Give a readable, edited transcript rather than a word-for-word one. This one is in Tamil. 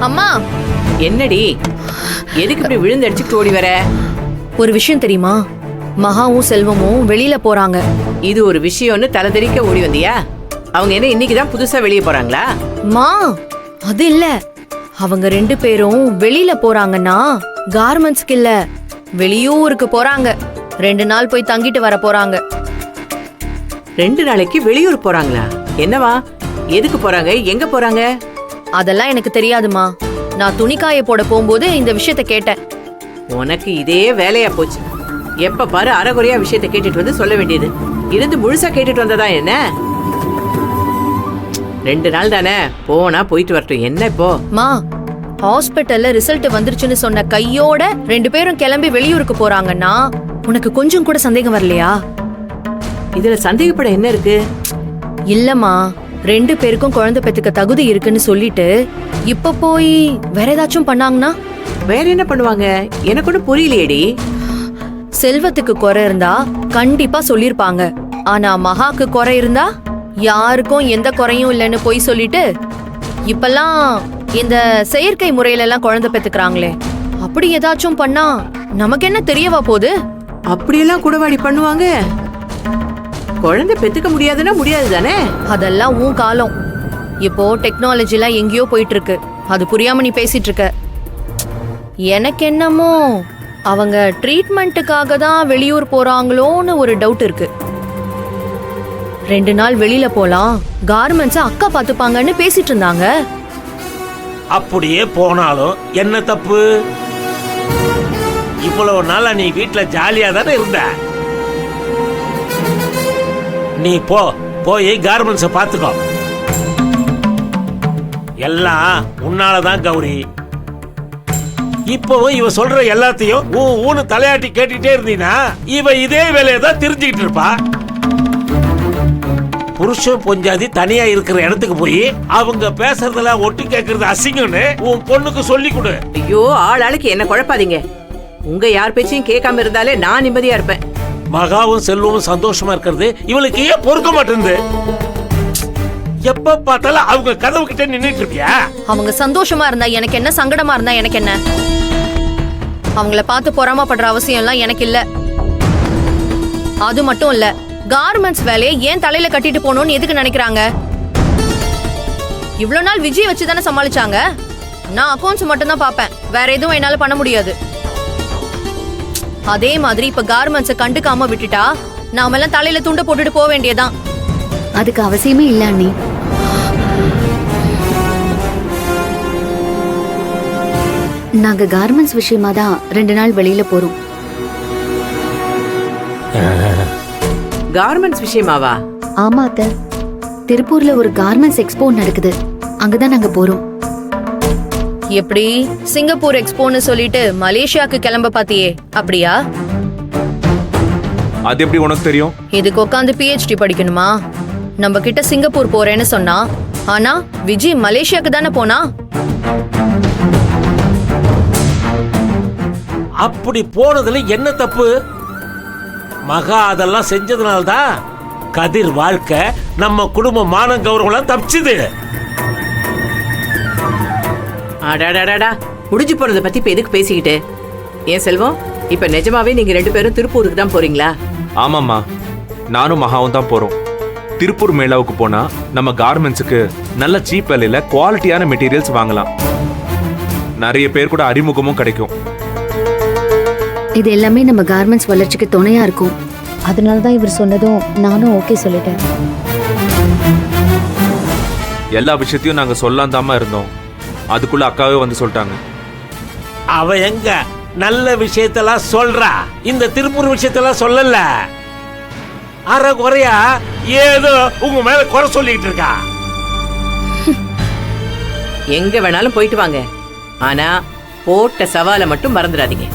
அம்மா, என்னடி, எதுக்கு இப்படி விழுந்து அடிச்சுட்டு ஓடி வர? ஒரு விஷயம் தெரியுமா? மகாவும் செல்வமும் வெளியில போறாங்க. இது ஒரு விஷயம்னு தலைதெறிக்க ஓடி வந்தியா? அவங்க என்ன இன்னைக்குதான் புதுசா வெளியே போறாங்களா? மா, அது இல்ல. அவங்க 2 பேரும் வெளியில போறாங்கன்னா கார்மெண்ட்ஸ்க்கு இல்ல, வெளியூருக்கு போறாங்க. 2 நாள் போய் தங்கிட்டு வர போறாங்க. 2 நாளைக்கு வெளியூர் போறாங்களா? என்னவா, எதுக்கு போறாங்க, எங்க போறாங்க? அதெல்லாம் எனக்கு தெரியாதுமா. நான் துணிக்காய போட போகும்போது இந்த விஷயத்த கேட்டேன். உனக்கு இதே வேலையா போச்சு. எப்ப பாரு அரைகுறையா விஷயத்த கேட்டுட்டு வந்து சொல்ல வேண்டியது. இருந்து முழுசா கேட்டுட்டு வந்ததா என்ன? 2 நாள் தானே, போனா போயிட்டு வரட்டும். என்ன இப்போ? மா, ஹாஸ்பிட்டல்ல ரிசல்ட் வந்துருச்சுன்னு சொன்ன கையோட 2 பேரும் கிளம்பி வெளியூருக்கு போறாங்கன்னா உனக்கு கொஞ்சம் கூட சந்தேகம் வரலையா? இதுல சந்தேகப்பட என்ன இருக்கு? இல்லம்மா, 2 பேருக்கும் குழந்தை பெத்துக்க தகுதி இருக்குன்னு சொல்லிட்டு இப்ப போய் வேற ஏதாச்சும் பண்ணாங்கன்னா? வேற என்ன பண்ணுவாங்க? எனக்கு ஒன்னும் புரியலையேடி. செல்வத்துக்கு குறை இருந்தா கண்டிப்பா சொல்லிருப்பாங்க. ஆனா மகாக்கு குறை இருந்தா யாருக்கும் எந்த குறையும் இல்லைன்னு போய் சொல்லிட்டு இப்பெல்லாம் இந்த செயற்கை முறையில எல்லாம் குழந்தை பெத்துக்கிறாங்களே, அப்படி ஏதாச்சும் பண்ணா நமக்கு என்ன தெரியவா போகுது? அப்படியெல்லாம் கூடவாடி பண்ணுவாங்க? குழந்தை பெத்துக்க முடியாதுன்னா முடியாது தானே. அதெல்லாம் உன் காலம். இப்போ டெக்னாலஜி எல்லாம் எங்கேயோ போயிட்டு இருக்கு. அது புரியாம நீ பேசிட்டு இருக்க. எனக்கு என்னமோ அவங்க ட்ரீட்மெண்ட்டுக்காக தான் வெளியூர் போறாங்களோன்னு ஒரு டவுட் இருக்கு. 2 நாள் வெளியில போலாம், கார்மெண்ட்ஸ் அக்கா பாத்துப்பாங்கன்னு பேசிட்டு இருந்தாங்க. அப்படியே போனாலும் என்ன தப்பு? இவ்வளவு நாளா நீ வீட்டுல ஜாலியா தானே இருந்த. நீ போய் கார்மெண்ட்ஸ பாத்துக்கோ. எல்லாம் உன்னாலதான் கௌரி. இப்பவும் இவ சொல்ற எல்லாத்தையும் ஊனு தலையாட்டி கேட்டுட்டே இருந்தீனா இவ இதே வேலையை தான் தெரிஞ்சுக்கிட்டு இருப்பா. புருஷன் பொஞ்சாதி தனியா இருக்கிற இடத்துக்கு போய் அவங்க பேசுறதெல்லாம் ஒட்டு கேட்கறது அசிங்கம்னு உன் பொண்ணுக்கு சொல்லி கொடு. ஐயோ, ஆளுக்கு என்ன குழப்பாதீங்க. உங்க யார் பேச்சையும் கேட்காம இருந்தாலே நான் நிம்மதியா இருப்பேன். மகாவும் செல்வமும் சந்தோஷமா இருக்கிறது இவளுக்கு ஏன் பொறுக்க மாட்டேங்குது? எப்ப பார்த்தாலும் அவங்க கதவு கிட்ட நின்னுட்டு இருப்பியா? அவங்க சந்தோஷமா இருந்தா எனக்கு என்ன, சங்கடமா இருந்தா எனக்கு என்ன? அவங்கள பார்த்து பொறாமப்படுற அவசியம் எல்லாம் எனக்கு இல்ல. அது மட்டும் இல்ல, கார்மெண்ட்ஸ் வேலையை ஏன் தலையில கட்டிட்டு போகணும்னு எதுக்கு நினைக்கிறாங்க? இவ்வளவு நாள் விஜய் வச்சு தானே சமாளிச்சாங்க. நான் அக்கௌண்ட்ஸ் மட்டும் தான் பாப்பேன், வேற எதுவும் என்னால பண்ண முடியாது. அதே மாதிரி இப்ப கார்மெண்ட்ஸை கண்டுக்காம விட்டுட்டா நாம எல்லாம் தலையில துண்டை போட்டுட்டு போக வேண்டியதான். அதுக்கு அவசியமே இல்ல அண்ணி. நாங்க கார்மெண்ட்ஸ் விஷயமா தான் 2 நாள் வெளியில போறோம். கார்மெண்ட்ஸ் விஷயமாவா? ஆமா அத்தை, திருப்பூர்ல ஒரு கார்மெண்ட்ஸ் எக்ஸ்போ நடக்குது, அங்கதான் நாங்க போறோம். எப்படி சிங்கப்பூர் எக்ஸ்போன்னு சொல்லிட்டு மலேசியாக்கு கிளம்ப பாத்தியே, அப்படியா? அது எப்படி உனக்கு தெரியும்? இதுக்கு உட்காந்து PhD படிக்கணுமா? நம்ம கிட்ட சிங்கப்பூர் போறேன்னு சொன்னா, ஆனா விஜய் மலேசியாக்கு தானே போனா. அப்படி போனதுல என்ன தப்பு? மகா அதெல்லாம் செஞ்சதுனால்தான் கதிர் வாழ்க்கை, நம்ம குடும்ப மான கௌரவம் தப்பிச்சுது. அடாடாடா, முடிஞ்சு போறத பத்தி இப்ப எதுக்கு பேசிக்கிட்டு? ஏன் செல்வம், இப்ப நிஜமாவே நீங்க 2 பேரும் திருப்பூருக்கு தான் போறீங்களா? ஆமாம்மா, நானும் மகாவும் தான் போறோம். திருப்பூர் மேளாவுக்கு போனா நம்ம கார்மெண்ட்ஸுக்கு நல்ல சீப் விலையில குவாலிட்டியான மெட்டீரியல்ஸ் வாங்கலாம். நிறைய பேர் கூட அறிமுகமும் கிடைக்கும். இது எல்லாமே நம்ம கார்மெண்ட்ஸ் வளர்ச்சிக்கு துணையா இருக்கும். அதனாலதான் இவர் சொன்னதும் நானும் ஓகே சொல்லிட்டேன். எல்லா விஷயத்தையும் நாங்க சொல்லாந்தாம இருந்தோம். அதுக்குள்ள அக்காவே வந்து சொல்லிட்டாங்க. அவ எங்க நல்ல விஷயத்தெல்லாம் சொல்றா, இந்த திருப்பூர் விஷயத்தெல்லாம் சொல்லல. அரை குறையா ஏதோ உங்க மேல குறை சொல்லிட்டு இருக்கா. எங்க வேணாலும் போயிட்டு வாங்க, ஆனா போட்ட சவாலை மட்டும் மறந்துடாதீங்க.